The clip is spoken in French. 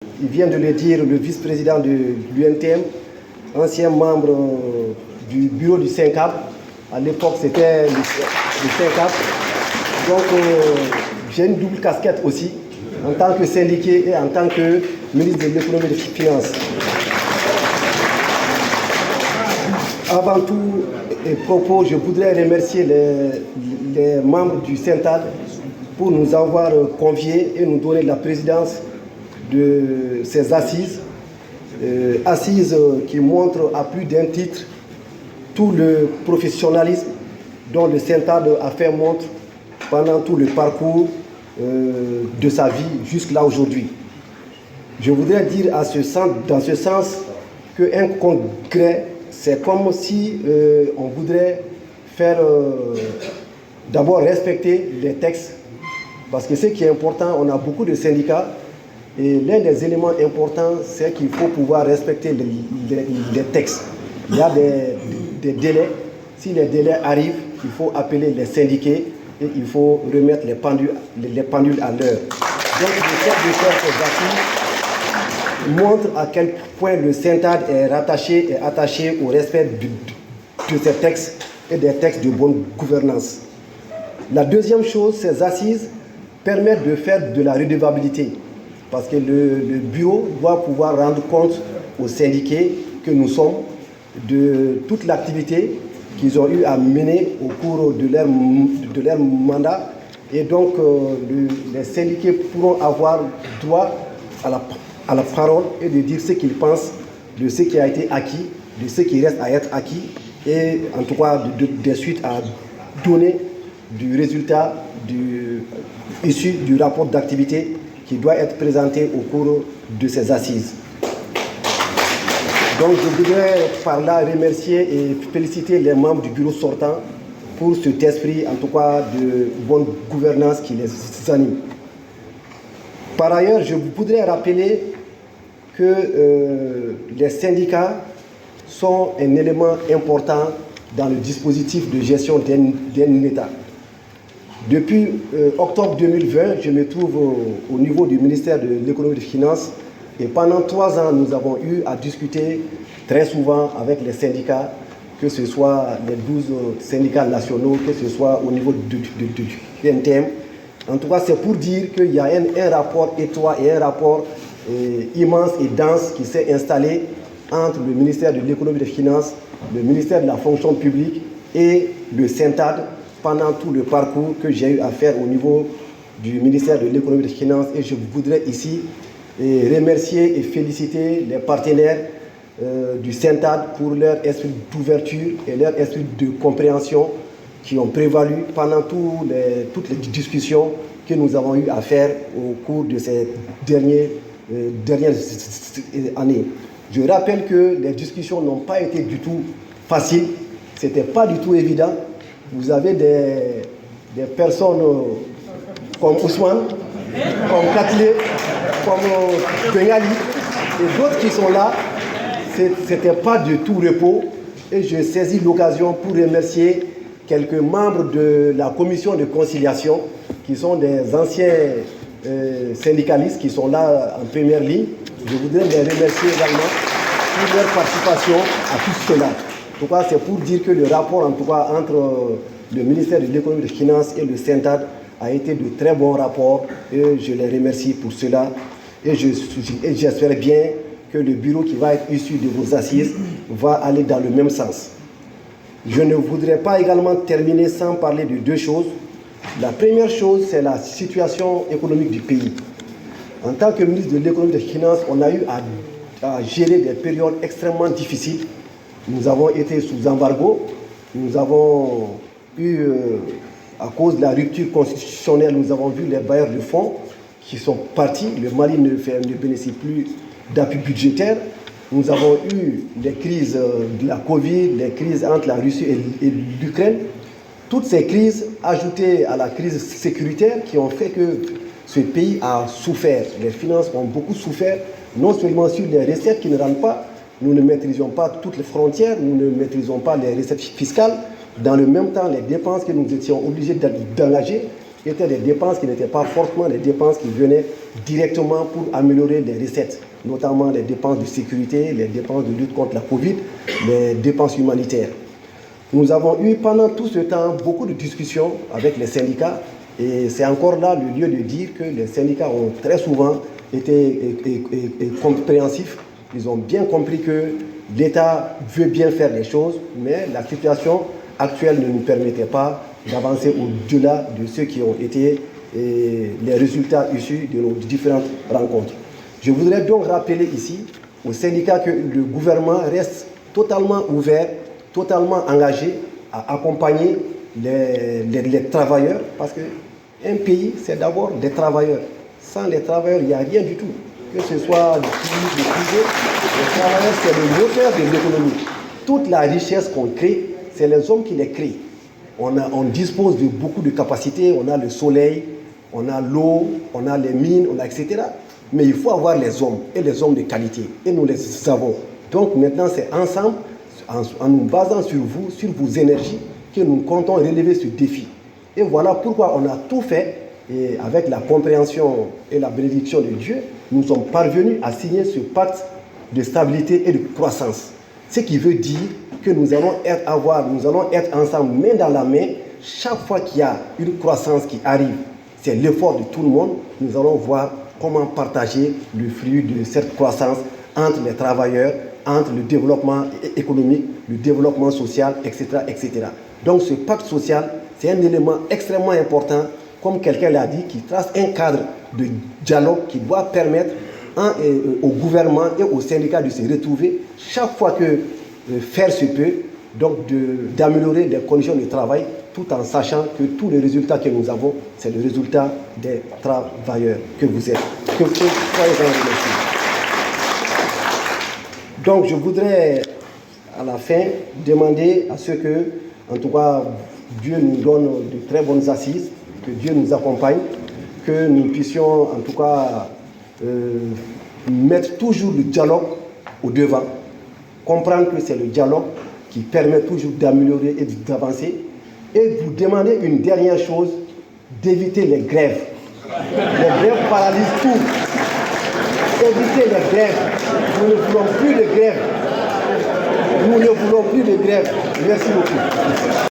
Il vient de le dire, le vice-président de l'UNTM, ancien membre du bureau du SYNCAP. À l'époque, c'était le SYNCAP. Donc, j'ai une double casquette aussi, en tant que syndiqué et en tant que ministre de l'économie et des finances. Avant tout et propos, je voudrais remercier les membres du SYNTAD pour nous avoir conviés et nous donner la présidence de ces assises. Assises qui montrent à plus d'un titre tout le professionnalisme dont le SYNTAD a fait montre pendant tout le parcours de sa vie jusqu'à aujourd'hui. Je voudrais dire dans ce sens qu'un congrès, c'est comme si on voudrait faire d'abord respecter les textes, parce que ce qui est important, on a beaucoup de syndicats, et l'un des éléments importants, c'est qu'il faut pouvoir respecter les textes. Il y a des délais. Si les délais arrivent, il faut appeler les syndiqués et il faut remettre les pendules à l'heure. Donc le fait de faire ces assises montre à quel point le SYNTAD est attaché au respect de ces textes et des textes de bonne gouvernance. La deuxième chose, ces assises permettent de faire de la redevabilité, parce que le bureau doit pouvoir rendre compte aux syndiqués que nous sommes de toute l'activité qu'ils ont eu à mener au cours de leur mandat. Et donc, les syndiqués pourront avoir droit à la parole et de dire ce qu'ils pensent de ce qui a été acquis, de ce qui reste à être acquis, et en tout cas des suites à donner du résultat issu du rapport d'activité qui doit être présenté au cours de ces assises. Donc je voudrais par là remercier et féliciter les membres du bureau sortant pour cet esprit, en tout cas, de bonne gouvernance qui les anime. Par ailleurs, je voudrais rappeler que les syndicats sont un élément important dans le dispositif de gestion d'un État. Depuis octobre 2020, je me trouve au niveau du ministère de l'économie et des finances, et pendant 3 ans, nous avons eu à discuter très souvent avec les syndicats, que ce soit les 12 syndicats nationaux, que ce soit au niveau du NTM. En tout cas, c'est pour dire qu'il y a un rapport étroit et un rapport immense et dense qui s'est installé entre le ministère de l'économie et des finances, le ministère de la fonction publique et le SYNTAD pendant tout le parcours que j'ai eu à faire au niveau du ministère de l'économie et des finances. Et je voudrais ici remercier et féliciter les partenaires du SYNTAD pour leur esprit d'ouverture et leur esprit de compréhension qui ont prévalu pendant toutes les discussions que nous avons eu à faire au cours de ces dernières années. Je rappelle que les discussions n'ont pas été du tout faciles, ce n'était pas du tout évident. Vous avez des personnes comme Ousmane, comme Katlé, comme Bengali et d'autres qui sont là. Ce n'était pas du tout repos, et je saisis l'occasion pour remercier quelques membres de la commission de conciliation qui sont des anciens syndicalistes qui sont là en première ligne. Je voudrais les remercier également pour leur participation à tout cela. En tout cas, c'est pour dire que le rapport en tout cas, entre le ministère de l'économie et des finances et le SYNTAD a été de très bons rapports, et je les remercie pour cela. Et j'espère bien que le bureau qui va être issu de vos assises va aller dans le même sens. Je ne voudrais pas également terminer sans parler de 2 choses. La première chose, c'est la situation économique du pays. En tant que ministre de l'économie et des finances, on a eu à gérer des périodes extrêmement difficiles. Nous avons été sous embargo, nous avons eu, à cause de la rupture constitutionnelle, nous avons vu les bailleurs de fonds qui sont partis. Le Mali ne bénéficie plus d'appui budgétaire. Nous avons eu les crises de la Covid, les crises entre la Russie et l'Ukraine. Toutes ces crises, ajoutées à la crise sécuritaire, qui ont fait que ce pays a souffert. Les finances ont beaucoup souffert, non seulement sur les recettes qui ne rentrent pas. Nous ne maîtrisons pas toutes les frontières, nous ne maîtrisons pas les recettes fiscales. Dans le même temps, les dépenses que nous étions obligés d'engager étaient des dépenses qui n'étaient pas forcément des dépenses qui venaient directement pour améliorer les recettes, notamment les dépenses de sécurité, les dépenses de lutte contre la Covid, les dépenses humanitaires. Nous avons eu pendant tout ce temps beaucoup de discussions avec les syndicats et c'est encore là le lieu de dire que les syndicats ont très souvent été compréhensifs. Ils ont bien compris que l'État veut bien faire les choses, mais la situation actuelle ne nous permettait pas d'avancer au-delà de ce qui ont été les résultats issus de nos différentes rencontres. Je voudrais donc rappeler ici aux syndicats que le gouvernement reste totalement ouvert, totalement engagé à accompagner les travailleurs, parce qu'un pays, c'est d'abord des travailleurs. Sans les travailleurs, il n'y a rien du tout. Que ce soit le public, le privé, les travailleurs, c'est le moteur de l'économie. Toute la richesse qu'on crée, c'est les hommes qui les créent. On dispose de beaucoup de capacités, on a le soleil, on a l'eau, on a les mines, etc. Mais il faut avoir les hommes, et les hommes de qualité. Et nous les avons. Donc maintenant, c'est ensemble, en nous basant sur vous, sur vos énergies, que nous comptons relever ce défi. Et voilà pourquoi on a tout fait, et avec la compréhension et la bénédiction de Dieu, nous sommes parvenus à signer ce pacte de stabilité et de croissance. Ce qui veut dire que nous allons être ensemble, main dans la main, chaque fois qu'il y a une croissance qui arrive, c'est l'effort de tout le monde, nous allons voir comment partager le fruit de cette croissance entre les travailleurs, entre le développement économique, le développement social, etc., etc. Donc ce pacte social, c'est un élément extrêmement important, comme quelqu'un l'a dit, qui trace un cadre de dialogue qui doit permettre au gouvernement et aux syndicats de se retrouver chaque fois que faire se peut, donc d'améliorer les conditions de travail, tout en sachant que tous les résultats que nous avons, c'est le résultat des travailleurs que vous êtes. Que vous soyez en remercie. Donc je voudrais à la fin demander à ce que, en tout cas, Dieu nous donne de très bonnes assises, que Dieu nous accompagne, que nous puissions en tout cas mettre toujours le dialogue au devant, comprendre que c'est le dialogue qui permet toujours d'améliorer et d'avancer, et vous demander une dernière chose, d'éviter les grèves. Les grèves paralysent tout. Évitez les grèves. Nous ne voulons plus de grève. Nous ne voulons plus de grève. Merci beaucoup.